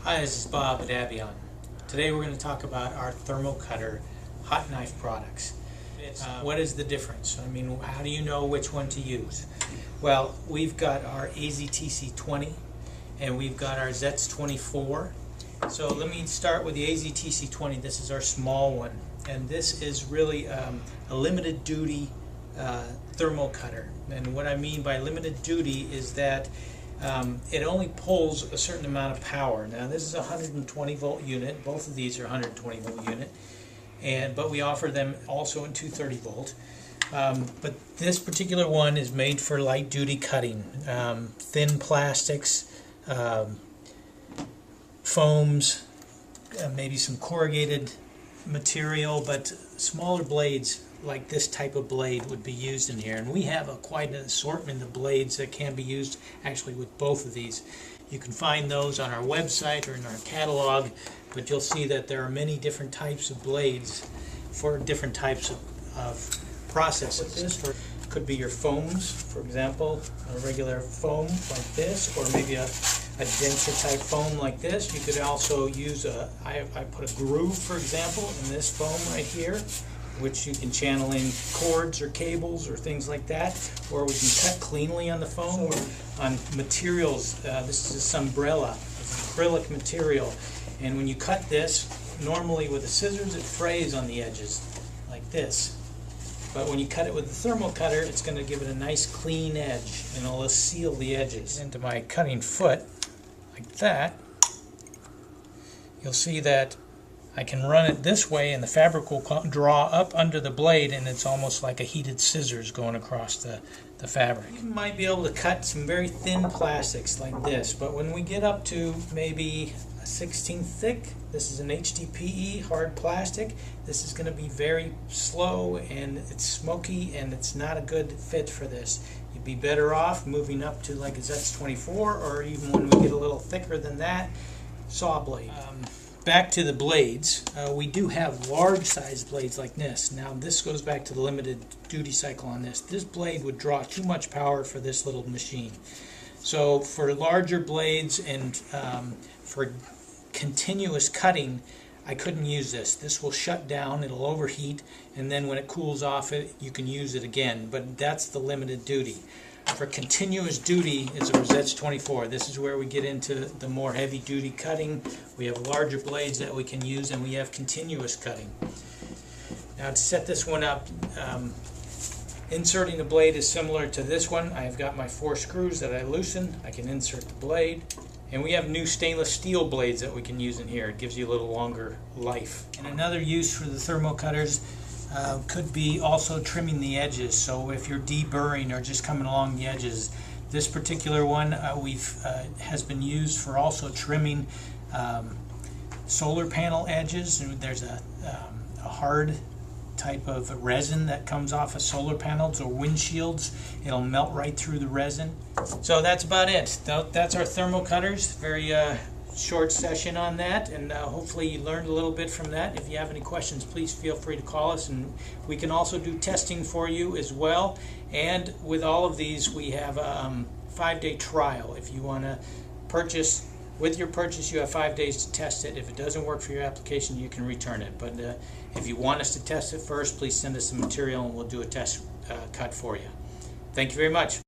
Hi, this is Bob at Abbeon. Today we're going to talk about our Thermocutter hot knife products. What is the difference? I mean, how do you know which one to use? Well, we've got our AZTC20 and we've got our ZETZ24. So let me start with the AZTC20. This is our small one, and this is really a limited duty thermocutter. And what I mean by limited duty is that it only pulls a certain amount of power. Now this is a 120 volt unit. Both of these are 120 volt unit, but we offer them also in 230 volt. But this particular one is made for light duty cutting, thin plastics, foams, maybe some corrugated material, but smaller blades like this type of blade would be used in here. And we have quite an assortment of blades that can be used actually with both of these. You can find those on our website or in our catalog, but you'll see that there are many different types of blades for different types of processes. This could be your foams, for example, a regular foam like this, or maybe a denser type foam like this. You could also use I put a groove, for example, in this foam right here, which you can channel in cords or cables or things like that, or we can cut cleanly on the foam or on materials. This is a Sunbrella, it's acrylic material, and when you cut this, normally with the scissors it frays on the edges like this, but when you cut it with the Thermocutter, it's going to give it a nice clean edge and it'll seal the edges. Into my cutting foot like that, you'll see that I can run it this way and the fabric will draw up under the blade, and it's almost like a heated scissors going across the fabric. You might be able to cut some very thin plastics like this, but when we get up to maybe a 16 thick, this is an HDPE hard plastic, this is going to be very slow and it's smoky and it's not a good fit for this. You'd be better off moving up to like a ZETZ24, or even when we get a little thicker than that, saw blade. Back to the blades, we do have large size blades like this. Now this goes back to the limited duty cycle on this. This blade would draw too much power for this little machine. So for larger blades and for continuous cutting, I couldn't use this. This will shut down, it'll overheat, and then when it cools off, you can use it again. But that's the limited duty. For continuous duty is our ZETZ24. This is where we get into the more heavy duty cutting. We have larger blades that we can use, and we have continuous cutting. Now to set this one up, inserting the blade is similar to this one. I've got my 4 screws that I loosen. I can insert the blade. And we have new stainless steel blades that we can use in here. It gives you a little longer life. And another use for the Thermocutters could be also trimming the edges. So if you're deburring or just coming along the edges, this particular one has been used for also trimming solar panel edges. And there's a hard type of resin that comes off of solar panels or windshields. It'll melt right through the resin. So that's about it. That's our Thermocutters. Very short session on that, and hopefully you learned a little bit from that. If you have any questions, please feel free to call us, and we can also do testing for you as well. And with all of these, we have a 5-day trial. If you want to purchase, with your purchase you have 5 days to test it. If it doesn't work for your application, you can return it. But if you want us to test it first, please send us some material and we'll do a test cut for you. Thank you very much.